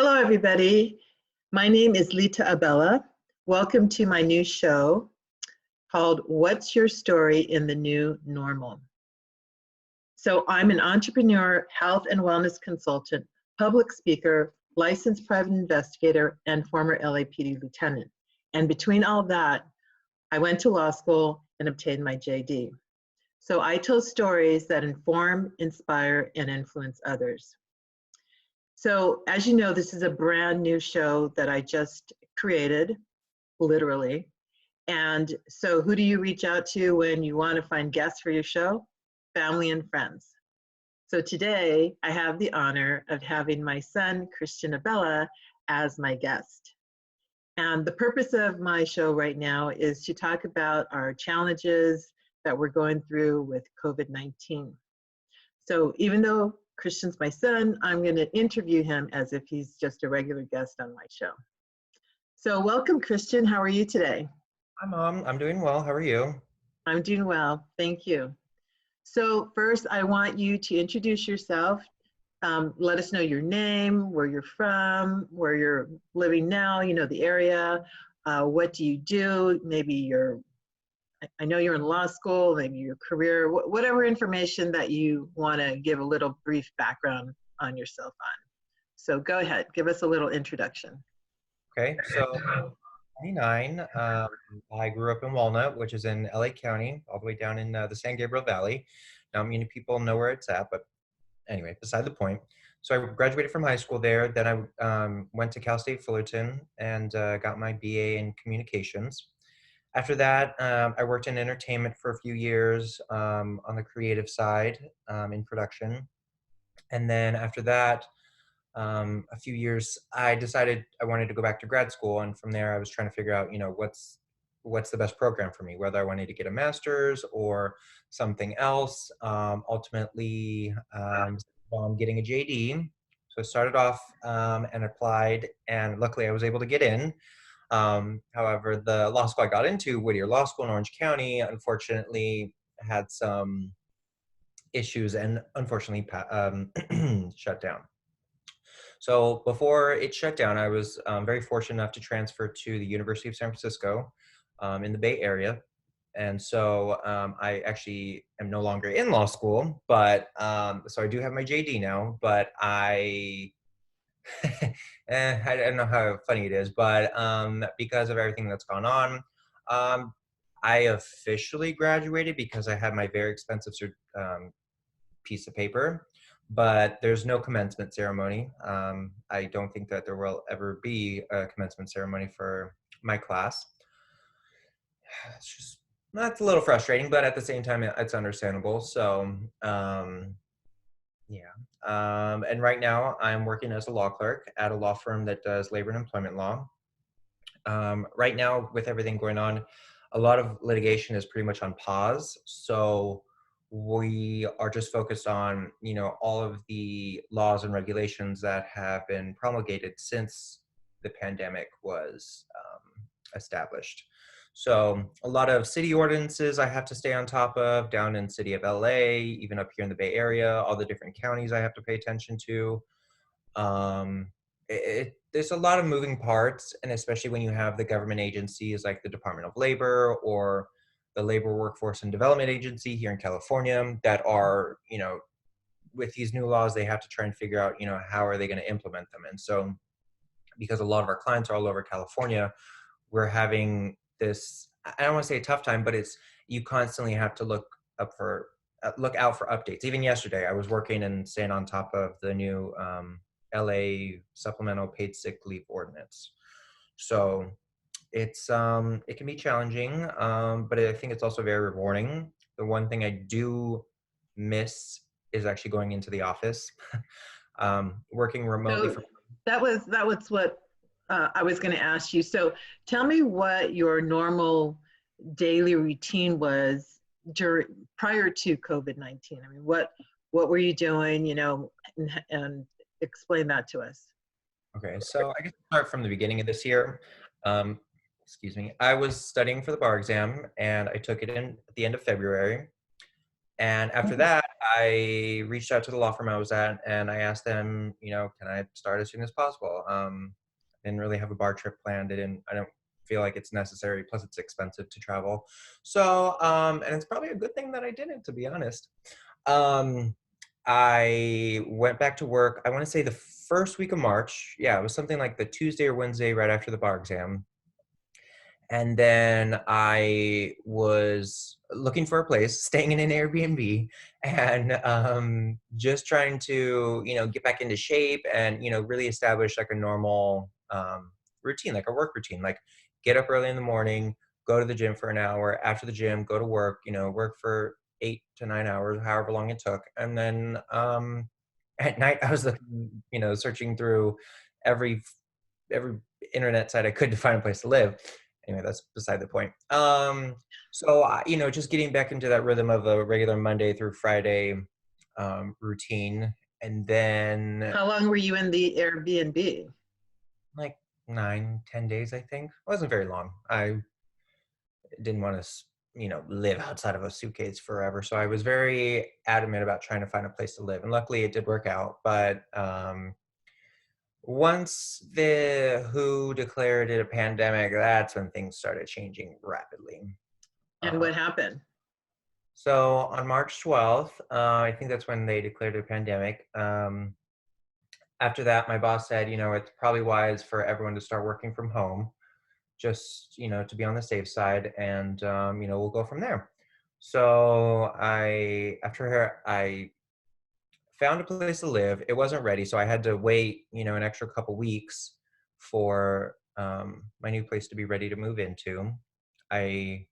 Hello, everybody. My name is Lita Abella. Welcome to my new show called What's Your Story in the New Normal? So I'm an entrepreneur, health and wellness consultant, public speaker, licensed private investigator, and former LAPD lieutenant. And between all that, I went to law school and obtained my JD. So I tell stories that inform, inspire, and influence others. So as you know, this is a brand new show that I just created, literally. And so who do you reach out to when you want to find guests for your show? Family and friends. So today I have the honor of having my son, Christian Abella, as my guest. And the purpose of my show right now is to talk about our challenges that we're going through with COVID-19. So even though Christian's my son, I'm going to interview him as if he's just a regular guest on my show. So welcome, Christian. How are you today? Hi, Mom. I'm doing well. How are you? I'm doing well. Thank you. So first, I want you to introduce yourself. Let us know your name, where you're from, where you're living now, the area. What do you do? Maybe I know you're in law school, maybe your career, whatever information that you want to give a little brief background on yourself on. So go ahead, give us a little introduction. Okay, so 29. I grew up in Walnut, which is in LA County, all the way down in the San Gabriel Valley. Not many people know where it's at, but anyway, beside the point. So I graduated from high school there. Then I went to Cal State Fullerton and got my BA in communications. After that, I worked in entertainment for a few years on the creative side in production. And then after that, a few years, I decided I wanted to go back to grad school. And from there, I was trying to figure out, what's the best program for me, whether I wanted to get a master's or something else. Ultimately, I'm getting a JD. So I started off and applied, and luckily I was able to get in. However, the law school I got into, Whittier Law School in Orange County, unfortunately had some issues and unfortunately shut down. So before it shut down, I was very fortunate enough to transfer to the University of San Francisco in the Bay Area. And so I actually am no longer in law school, but so I do have my JD now, but I don't know how funny it is, but because of everything that's gone on, I officially graduated because I had my very expensive piece of paper, but there's no commencement ceremony. I don't think that there will ever be a commencement ceremony for my class. That's a little frustrating, but at the same time, it's understandable. So, yeah. And right now, I'm working as a law clerk at a law firm that does labor and employment law. Right now, with everything going on, a lot of litigation is pretty much on pause. So we are just focused on, all of the laws and regulations that have been promulgated since the pandemic was established. So a lot of city ordinances I have to stay on top of down in city of LA, even up here in the Bay Area, all the different counties I have to pay attention to. There's a lot of moving parts, and especially when you have the government agencies like the Department of Labor or the Labor Workforce and Development Agency here in California that are, with these new laws, they have to try and figure out, how are they going to implement them. And so because a lot of our clients are all over California, we're having this, I don't want to say a tough time, but you constantly have to look out for updates. Even yesterday, I was working and staying on top of the new LA supplemental paid sick leave ordinance. So it can be challenging, but I think it's also very rewarding. The one thing I do miss is actually going into the office, working remotely. So that was what I was going to ask you. So tell me what your normal daily routine was prior to COVID-19. I mean, what were you doing, and explain that to us. Okay, so I guess I'll start from the beginning of this year. Excuse me. I was studying for the bar exam, and I took it in at the end of February. And after that, I reached out to the law firm I was at, and I asked them, can I start as soon as possible? I didn't really have a bar trip planned. I don't feel like it's necessary. Plus, it's expensive to travel. So, and it's probably a good thing that I didn't, to be honest. Um, I went back to work. I want to say the first week of March. Yeah, it was something like the Tuesday or Wednesday right after the bar exam. And then I was looking for a place, staying in an Airbnb, and just trying to, get back into shape and, really establish like a normal routine, like a work routine, like get up early in the morning, go to the gym for an hour, after the gym, go to work, work for 8 to 9 hours, however long it took. And then at night I was looking, searching through every every internet site I could to find a place to live. Anyway, that's beside the point. So just getting back into that rhythm of a regular Monday through Friday routine, and then How long were you in the Airbnb? like 9, 10 days, I think. It wasn't very long. I didn't want to, live outside of a suitcase forever, so I was very adamant about trying to find a place to live, and luckily it did work out. But once the WHO declared it a pandemic, that's when things started changing rapidly. And Uh, what happened? so on March 12th, I think that's when they declared it a pandemic. After that, my boss said, it's probably wise for everyone to start working from home, just, to be on the safe side, and, we'll go from there. So I found a place to live. It wasn't ready, so I had to wait, an extra couple weeks for my new place to be ready to move into. I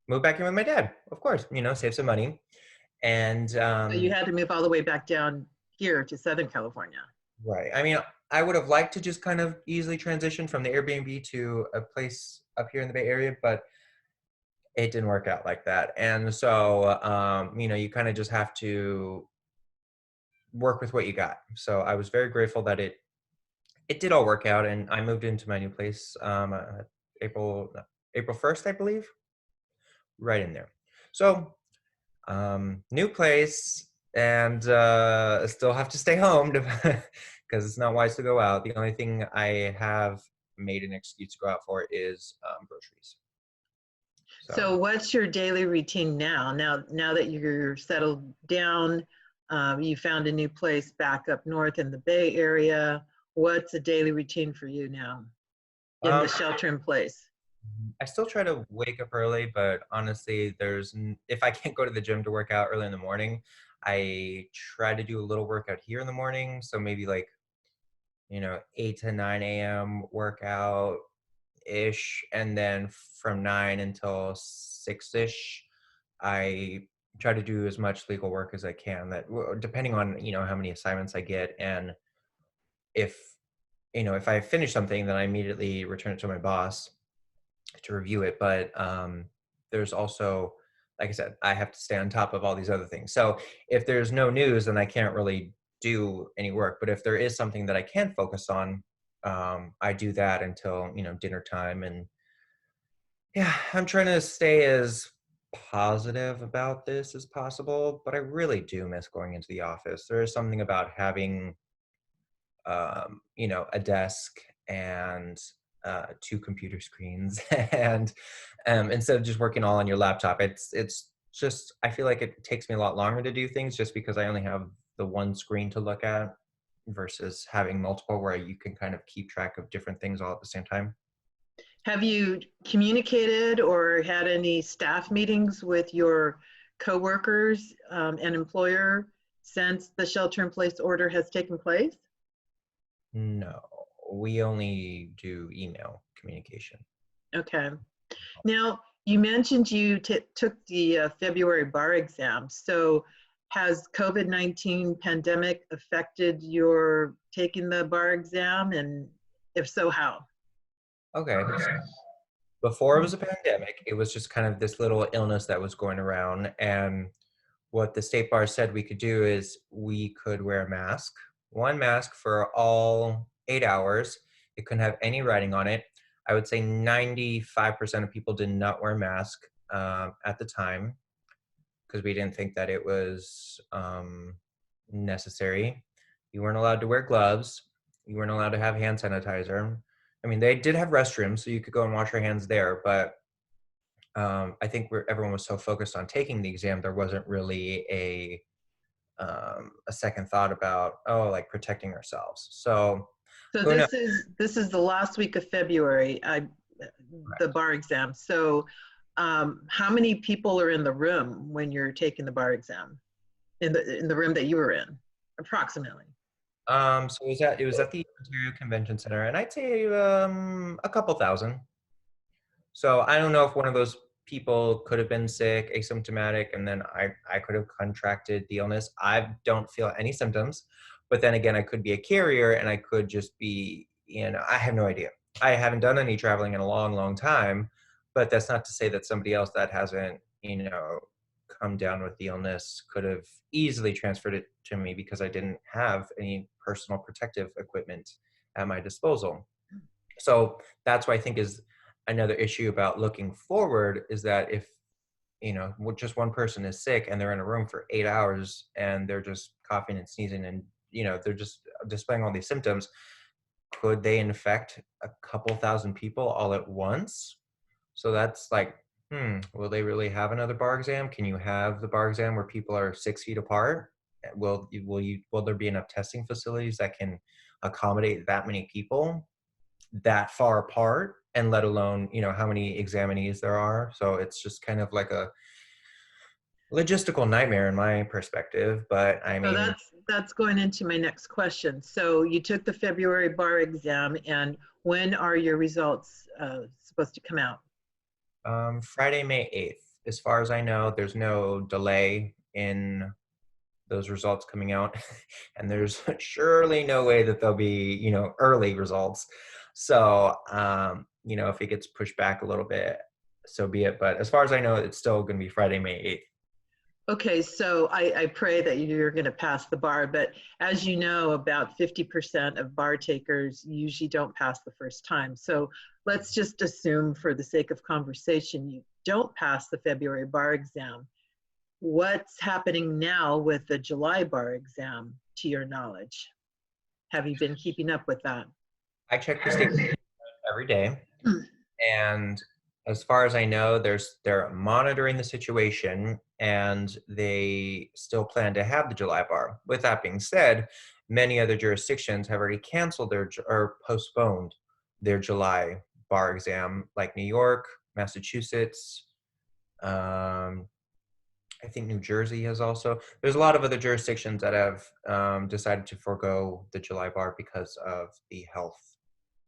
moved back in with my dad, of course, save some money. And So you had to move all the way back down here to Southern California. right. I mean, I would have liked to just kind of easily transition from the Airbnb to a place up here in the Bay Area, but it didn't work out like that. And so, you kind of just have to work with what you got. So I was very grateful that it did all work out, and I moved into my new place April April 1st, I believe, right in there. So new place, and still have to stay home because it's not wise to go out. The only thing I have made an excuse to go out for is groceries. So So what's your daily routine now? Now that you're settled down, you found a new place back up north in the Bay Area. What's a daily routine for you now in the um, shelter in place? I still try to wake up early, but honestly, if I can't go to the gym to work out early in the morning, I try to do a little workout here in the morning. So maybe like 8 to 9 a.m. workout ish, and then from 9 until 6 ish, I try to do as much legal work as I can. That depending on how many assignments I get, and if if I finish something, then I immediately return it to my boss to review it. But there's also, like I said, I have to stay on top of all these other things. So if there's no news, then I can't really do any work. But if there is something that I can focus on, I do that until dinner time. And yeah, I'm trying to stay as positive about this as possible, but I really do miss going into the office. There is something about having a desk and two computer screens, and instead of just working all on your laptop, it's just, I feel like it takes me a lot longer to do things just because I only have the one screen to look at versus having multiple where you can kind of keep track of different things all at the same time. Have you communicated or had any staff meetings with your coworkers and employer since the shelter in place order has taken place? No, we only do email communication. Okay. Now, you mentioned you took the February bar exam. So has COVID-19 pandemic affected your taking the bar exam? And if so, how? Okay. Before it was a pandemic, it was just kind of this little illness that was going around. And what the state bar said we could do is we could wear a mask, one mask for all 8 hours. It couldn't have any writing on it. I would say 95% of people did not wear a mask at the time because we didn't think that it was necessary. You weren't allowed to wear gloves. You weren't allowed to have hand sanitizer. I mean, they did have restrooms, so you could go and wash your hands there, but I think everyone was so focused on taking the exam, there wasn't really a second thought about, oh, like protecting ourselves. So So who knows? this is the last week of February, the bar exam. So how many people are in the room when you're taking the bar exam? In the room that you were in, approximately? So it was at the Ontario Convention Center, and I'd say a couple thousand. So I don't know if one of those people could have been sick, asymptomatic, and then I could have contracted the illness. I don't feel any symptoms, but then again, I could be a carrier and I could just be, I have no idea. I haven't done any traveling in a long, long time, but that's not to say that somebody else that hasn't, come down with the illness could have easily transferred it to me because I didn't have any personal protective equipment at my disposal. So that's what I think is another issue about looking forward, is that if just one person is sick and they're in a room for 8 hours and they're just coughing and sneezing and they're just displaying all these symptoms, could they infect a couple thousand people all at once? So that's like, will they really have another bar exam? Can you have the bar exam where people are 6 feet apart? Will there be enough testing facilities that can accommodate that many people that far apart, and let alone how many examinees there are? So it's just kind of like a logistical nightmare in my perspective, but I So mean, that's going into my next question. So you took the February bar exam, and when are your results supposed to come out? Friday, May 8th. As far as I know, there's no delay in those results coming out, and there's surely no way that there'll be early results. So if it gets pushed back a little bit, so be it. But as far as I know, it's still going to be Friday, May 8th. Okay, so I pray that you're going to pass the bar, but as you know, about 50% of bar takers usually don't pass the first time. So let's just assume, for the sake of conversation, you don't pass the February bar exam. What's happening now with the July bar exam, to your knowledge? Have you been keeping up with that? I check the state every day, and as far as I know, they're monitoring the situation, and they still plan to have the July bar. With that being said, many other jurisdictions have already canceled or postponed their July bar exam, like New York, Massachusetts. I think New Jersey has also. There's a lot of other jurisdictions that have decided to forego the July bar because of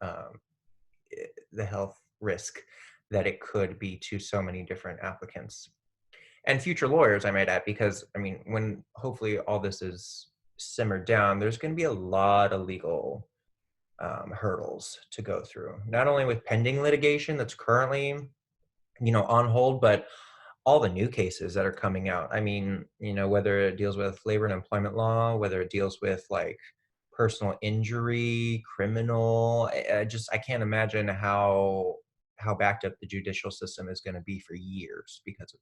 um, the health risk that it could be to so many different applicants and future lawyers, I might add, because I mean, when hopefully all this is simmered down, there's going to be a lot of legal hurdles to go through, not only with pending litigation that's currently on hold, but all the new cases that are coming out. I mean, whether it deals with labor and employment law, whether it deals with like personal injury, criminal, I can't imagine how backed up the judicial system is going to be for years because of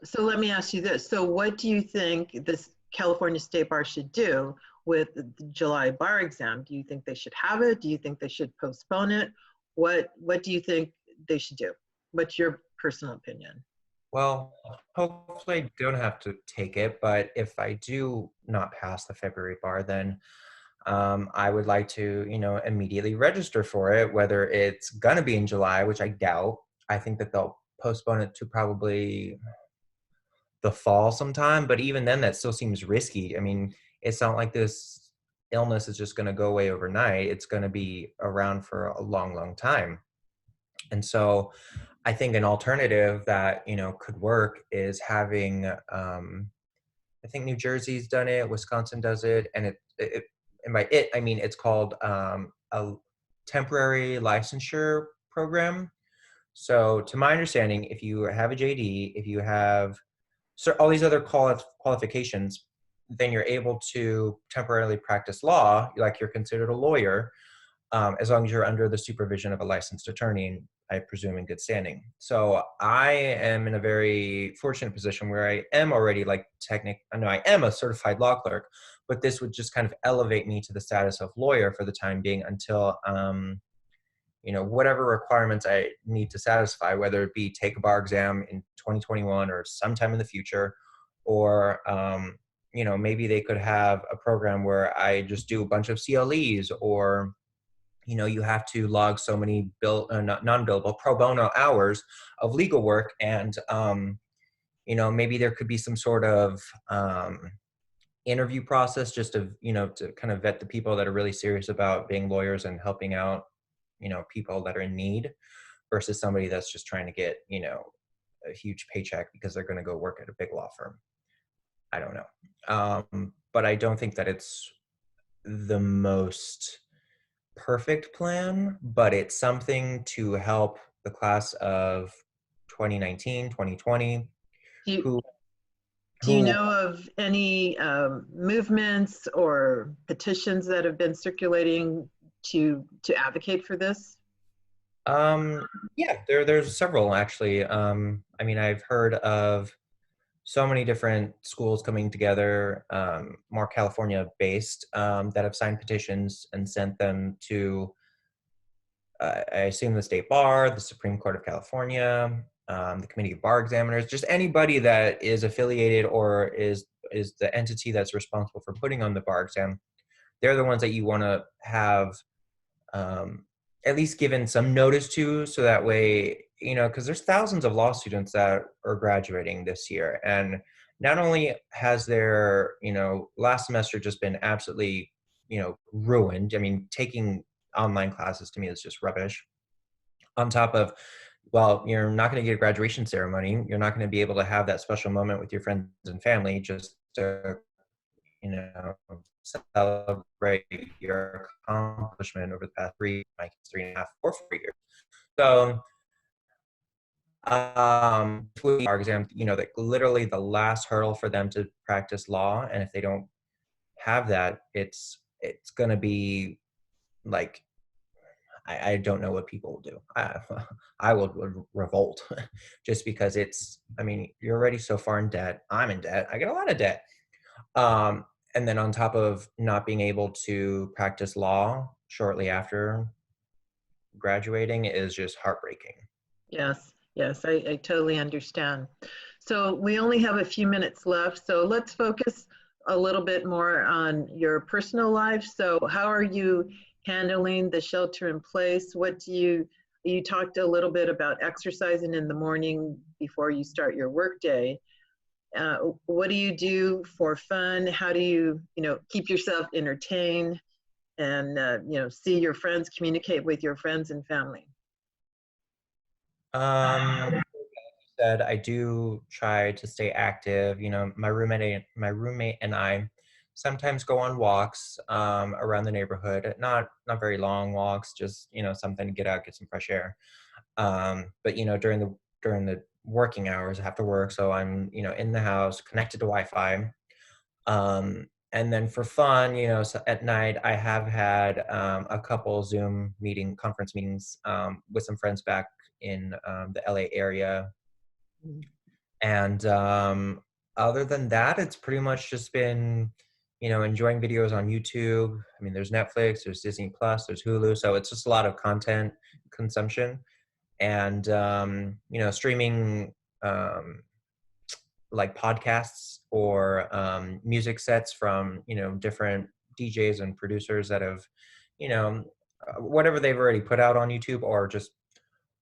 this. So let me ask you this. So what do you think this California State Bar should do with the July bar exam? Do you think they should have it? Do you think they should postpone it? What do you think they should do? What's your personal opinion? Well, hopefully I don't have to take it, but if I do not pass the February bar, then I would like to, immediately register for it, whether it's going to be in July, which I doubt. I think that they'll postpone it to probably the fall sometime, but even then, that still seems risky. I mean, it's not like this illness is just going to go away overnight. It's going to be around for a long, long time. And so I think an alternative that, could work is having, I think New Jersey's done it, Wisconsin does it, and and by it, I mean, it's called a temporary licensure program. So to my understanding, if you have a JD, if you have all these other qualifications, then you're able to temporarily practice law, like you're considered a lawyer, as long as you're under the supervision of a licensed attorney, I presume in good standing. So I am in a very fortunate position where I am already like I am a certified law clerk, but this would just kind of elevate me to the status of lawyer for the time being until, whatever requirements I need to satisfy, whether it be take a bar exam in 2021 or sometime in the future, or, maybe they could have a program where I just do a bunch of CLEs, or you have to log so many non-billable pro bono hours of legal work, and maybe there could be some sort of interview process just to kind of vet the people that are really serious about being lawyers and helping out people that are in need, versus somebody that's just trying to get a huge paycheck because they're going to go work at a big law firm. I don't know, but I don't think that it's the most perfect plan, but it's something to help the class of 2019, 2020, Do you, who do you who know of any movements or petitions that have been circulating to advocate for this? yeah, there's several actually. I mean, I've heard of so many different schools coming together, more California based, that have signed petitions and sent them to, I assume, the State Bar, the Supreme Court of California, the Committee of Bar Examiners, just anybody that is affiliated or is the entity that's responsible for putting on the bar exam. They're the ones that you want to have, um, at least given some notice to, so that way, because there's thousands of law students that are graduating this year, and not only has their last semester just been absolutely ruined. I mean, taking online classes to me is just rubbish. On top of, well, you're not going to get a graduation ceremony, you're not going to be able to have that special moment with your friends and family just to you know, celebrate your accomplishment over the past like 3.5 or 4 years. So, for example, like literally the last hurdle for them to practice law, and if they don't have that, it's gonna be like, I don't know what people will do. I would revolt just because I mean, you're already so far in debt. I'm in debt. I get a lot of debt. Um, and then on top of not being able to practice law shortly after graduating is just heartbreaking. Yes, yes, I totally understand. So we only have a few minutes left, so let's focus a little bit more on your personal life. So how are you handling the shelter in place? You talked a little bit about exercising in the morning before you start your workday. What do you do for fun? How do you keep yourself entertained and, see your friends, communicate with your friends and family? Like you said, I do try to stay active. My roommate and I sometimes go on walks around the neighborhood. Not very long walks, just something to get out, get some fresh air. But during the working hours, I have to work, so I'm in the house, connected to Wi-Fi. And then for fun, so at night, I have had a couple Zoom conference meetings with some friends back in the LA area. And other than that, it's pretty much just been, enjoying videos on YouTube. I mean, there's Netflix, there's Disney Plus, there's Hulu. So it's just a lot of content consumption, and, streaming, like podcasts or music sets from different DJs and producers that have whatever they've already put out on YouTube, or just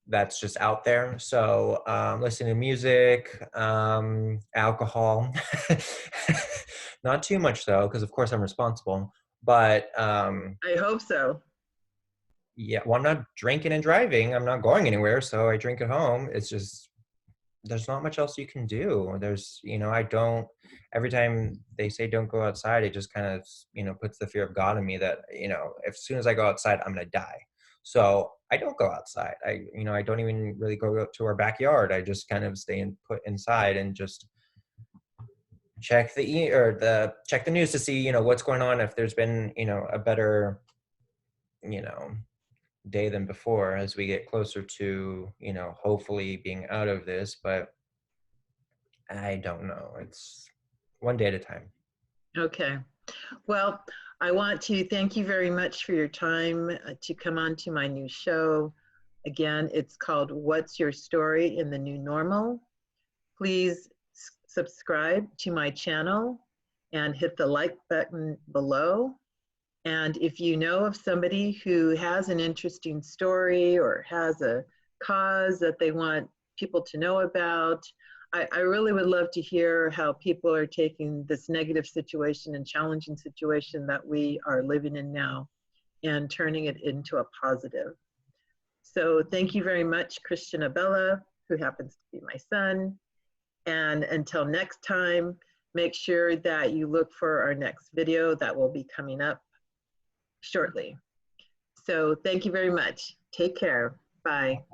that's just out there. So listening to music, alcohol, not too much though, because of course I'm responsible. But I hope so. yeah, well, I'm not drinking and driving. I'm not going anywhere, so I drink at home. It's just there's not much else you can do. I don't, every time they say don't go outside, it just kind of, puts the fear of God in me that, as soon as I go outside, I'm going to die. So I don't go outside. I don't even really go to our backyard. I just kind of put inside and just check check the news to see, what's going on. If there's been, a better you know, day than before as we get closer to, you know, hopefully being out of this, but I don't know. It's one day at a time. Okay. Well, I want to thank you very much for your time to come on to my new show. Again, it's called What's Your Story in the New Normal? Please subscribe to my channel and hit the like button below. And if you know of somebody who has an interesting story or has a cause that they want people to know about, I really would love to hear how people are taking this negative situation and challenging situation that we are living in now and turning it into a positive. So thank you very much, Christian Abella, who happens to be my son. And until next time, make sure that you look for our next video that will be coming up shortly. So thank you very much. Take care. Bye.